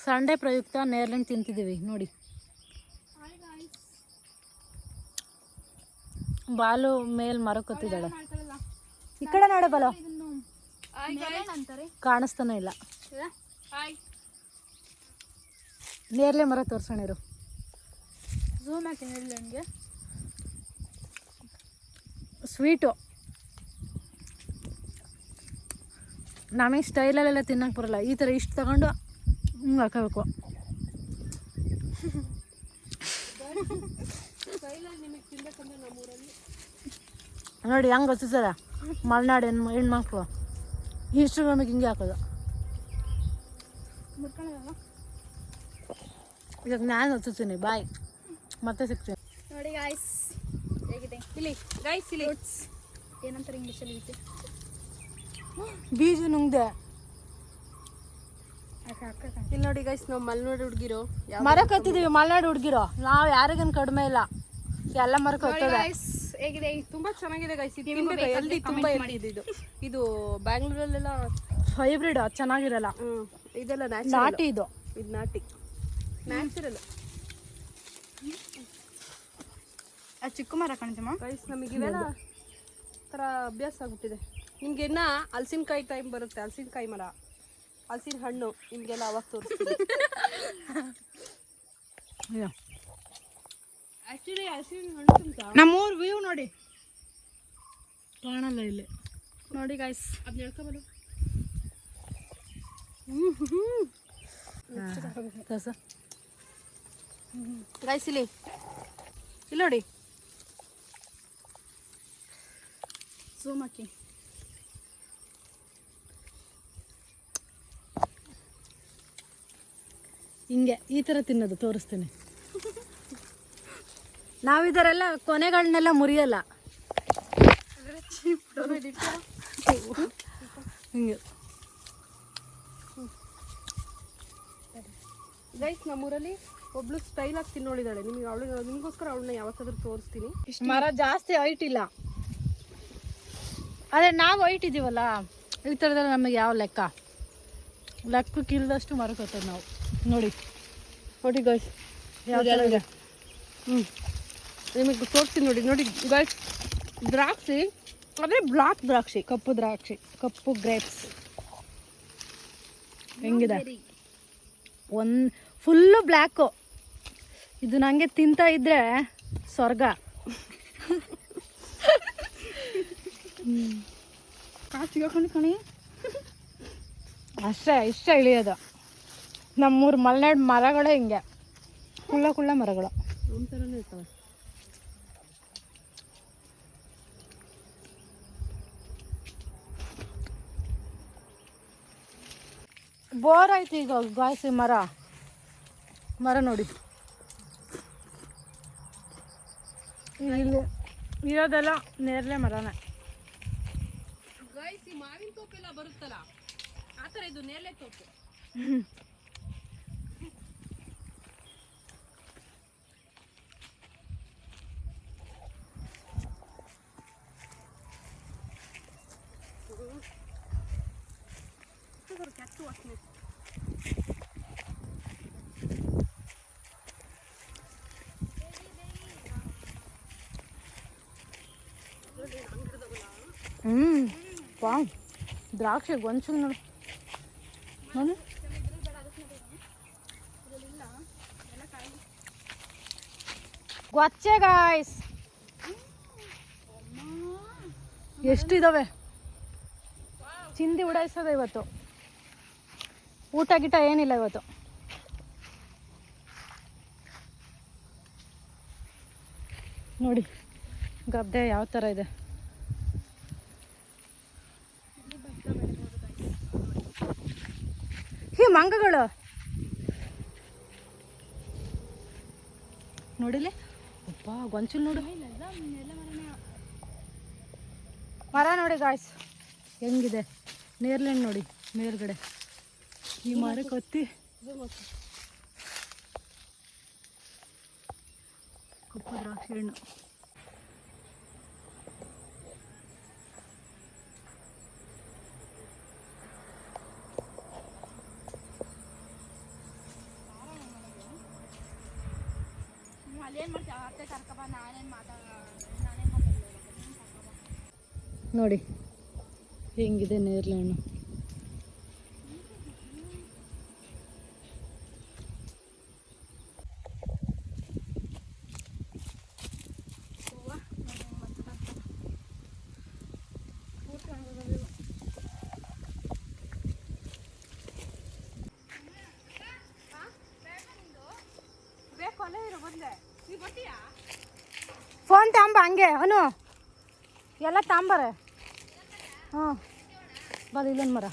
Sunday ಪ್ರಯುಕ್ತ ನೇರ್ಲೆಣ್ಣು ತಿಂತಿದ್ದೀವಿ ನೋಡಿ. ಬಾಲು ಮೇಲ್ ಮರಕ್ಕೆ ಹತ್ತಿದ್ದಾಳೆ. ಈ ಕಡೆ ನೋಡೆ ಬಲ ಕಾಣಿಸ್ತಾನೆ ಇಲ್ಲ. ನೇರ್ಲೆ ಮರ ತೋರ್ಸೋಣ ಇರು. ಝೂಮ್ ಹಾಕಿ ಹೇಳಿ ನನಗೆ. ಸ್ವೀಟು ನಮಗೆ ಸ್ಟೈಲಲ್ಲೆಲ್ಲ ತಿನ್ನಕ್ಕೆ ಬರಲ್ಲ. ಈ ಥರ ಇಷ್ಟು ತಗೊಂಡು ಹಿಂಗೆ ಹಾಕೋಬೇಕು. ನೋಡಿ ಹೆಂಗೆ ಗೊತ್ತಿದ್ದಾರೆ ಮಲೆನಾಡು ಹೆಣ್ಮಕ್ಳು ಇಷ್ಟು ನಮಗೆ ಹಿಂಗೆ ಹಾಕೋದು. ಇವಾಗ ನಾನು ಹಚ್ಚುತ್ತೀನಿ. ಬಾಯ್, ಮತ್ತೆ ಸಿಗ್ತೀನಿ. ನೋಡಿ ಗಾಯ್ಸ್ ಹೇಗಿದೆ ಇಲ್ಲಿ. ಗಾಯ್ಸ್ ಇಲ್ಲಿ ಏನಂತಾರೆ ಇಂಗ್ಲೀಷಲ್ಲಿ ಇದೆ ಬೀಜ ನುಂಗ್ದೆ. ಇಲ್ಲಿ ನೋಡಿ ಗೈಸ್, ನಾವು ಮಲೆನಾಡು ಹುಡುಗಿರೋ ಮರಕ್ಕೆ ಹತ್ತಿದ್ದೀವಿ. ಮಲೆನಾಡು ಹುಡುಗಿರೋ ನಾವು ಯಾರಿಗೇನು ಕಡಿಮೆ ಇಲ್ಲ. ಎಲ್ಲ ಮರಕ್ಕೆ ಹತ್ತದ. ಹೇಗಿದೆ? ತುಂಬಾ ಚೆನ್ನಾಗಿದೆ ಗೈಸ್. ಇದು ತುಂಬಾ ಎಲ್ದಿ ಇದು. ಇದು ಬ್ಯಾಂಗ್ಳೂರಲ್ಲೆಲ್ಲ ಹೈಬ್ರಿಡ್ ಚೆನ್ನಾಗಿರಲ್ಲ. ಇದೆಲ್ಲ ನಾಟಿ. ಇದು ನಾಟಿ ನ್ಯಾಚುರಲ್. ಅದು ಚಿಕ್ಕ ಮರ ಕಾಣ್ತಮ್ಮ ಗೈಸ್. ನಮಗೆ ಇವೆಲ್ಲ ಥರ ಅಭ್ಯಾಸ ಆಗ್ಬಿಟ್ಟಿದೆ. ನಿಮ್ಗೆ ಇನ್ನ ಹಲಸಿನಕಾಯಿ ಟೈಮ್ ಬರುತ್ತೆ. ಹಲಸಿನಕಾಯಿ ಮರ, ಹಲಸಿನ ಹಣ್ಣು ನಿಮಗೆಲ್ಲ ಅವಾಗ ತೋರಿಸ್ತೀವಿ. ಆ್ಯಕ್ಚುಲಿ ಹಲಸಿನ ಹಣ್ಣು ಅಂತ ನಮ್ಮೂರು ವ್ಯೂ ನೋಡಿ ಕಾಣಲ್ಲ ಇಲ್ಲಿ. ನೋಡಿ ಗಾಯ್ಸ್, ಅದನ್ನ ಹೇಳ್ಕೊಬಲ್ಲ ಗಾಯ್ಸ್. ಇಲ್ಲಿ ನೋಡಿ ಝೂಮ್ ಹಾಕಿ. ಹಿಂಗೆ ಈ ಥರ ತಿನ್ನೋದು ತೋರಿಸ್ತೀನಿ. ನಾವಿದರೆಲ್ಲ ಕೊನೆಗಳನ್ನೆಲ್ಲ ಮುರಿಯಲ್ಲ. ಹಿಂಗೆ ಗೈಸ್, ನಮ್ಮೂರಲ್ಲಿ ಒಬ್ಳು ಸ್ಟೈಲ್ ಆಗಿ ತಿನ್ನೋಳಿದ್ದಾಳೆ. ನಿಮಗೋಸ್ಕರ ಅವಳನ್ನ ಯಾವತ್ತಾದ್ರೂ ತೋರಿಸ್ತೀನಿ. ಮರ ಜಾಸ್ತಿ ಹೈಟ್ ಇಲ್ಲ. ಅದೇ ನಾವು ಹೈಟ್ ಇದೀವಲ್ಲ, ಈ ಥರದಲ್ಲಿ ನಮಗೆ ಯಾವ ಲೆಕ್ಕಕ್ಕೆ ಇಲ್ಲದಷ್ಟು ಮರಕ್ಕೆ ಹೋಗ್ತದೆ ನಾವು. ನೋಡಿ ನೋಡಿ ಗೈಸ್, ಯಾವ ಥರ ಇದೆ. ನಿಮಗೆ ತೋರಿಸ್ತೀನಿ ನೋಡಿ. ನೋಡಿ ಗೈಸ್, ದ್ರಾಕ್ಷಿ ಅಂದರೆ ಬ್ಲಾಕ್ ದ್ರಾಕ್ಷಿ, ಕಪ್ಪು ದ್ರಾಕ್ಷಿ, ಕಪ್ಪು ಗ್ರೇಪ್ಸ್ ಹೆಂಗಿದೆ. Full black. ಇದು ನನಗೆ ತಿಂತಾ ಇದ್ರೆ ಸ್ವರ್ಗ. ಕಣಿ ಅಷ್ಟೇ ಇಷ್ಟ ಇಳಿಯೋದು. ನಮ್ಮೂರು ಮಲೆನಾಡು ಮರಗಳೇ ಹಿಂಗೆ ಕುಳ್ಳ ಮರಗಳು. ನಮ್ಮ ಥರನೇ ಇರ್ತವೆ. ಬೋರ್ ಆಯ್ತು ಈಗ ಗಾಯ್ಸಿ. ಮರ ನೋಡಿ, ಇಲ್ಲಿ ಇರೋದೆಲ್ಲ ನೇರಳೆ ಮರನೇ. ಗೈಸ್, ಈ ಮಾವಿನ ತೋಪೆಲ್ಲ ಬರುತ್ತಲ್ಲ ಆ ಥರ ಇದು ನೇರಳೆ ತೋಪು. ದ್ರಾಕ್ಷಿ ಗೊಂಚು ನೋಡಿ. ಗೊಚ್ಚೆ ಗಾಯ್ಸ್, ಎಷ್ಟಿದಾವೆ. ಚಿಂದಿ ಉಡಾಯಿಸೋದ ಇವತ್ತು. ಊಟ ಗಿಟ ಏನಿಲ್ಲ ಇವತ್ತು. ನೋಡಿ ಗದ್ದೆ ಯಾವ ಥರ ಇದೆ. ಈ ಮಂಗಗಳು ನೋಡಿಲಿ. ಅಪ್ಪ ಗೊಂಚಲು ನೋಡು. ಮರ ನೋಡಿ ಗಾಯ್ಸ್ ಹೆಂಗಿದೆ. ನೇರ್ಲೆಣ್ಣು ನೋಡಿ ಮೇಲ್ಗಡೆ. ಈ ಮರಕ್ಕೆ ಹತ್ತಿ ಕಪ್ಪು ದ್ರಾಕ್ಷಿ ಹಣ್ಣು. ನೋಡಿ ಹೆಂಗಿದೆ ನೇರಳೆ ಹಣ್ಣು. ಫೋನ್ ತಾಂಬ ಹಂಗೆ ಅನು ಎಲ್ಲ ತಾಂಬಾರೆ. ಹಾಂ ಬಲ್ಲ ಇಲ್ಲೊಂದು ಮರ.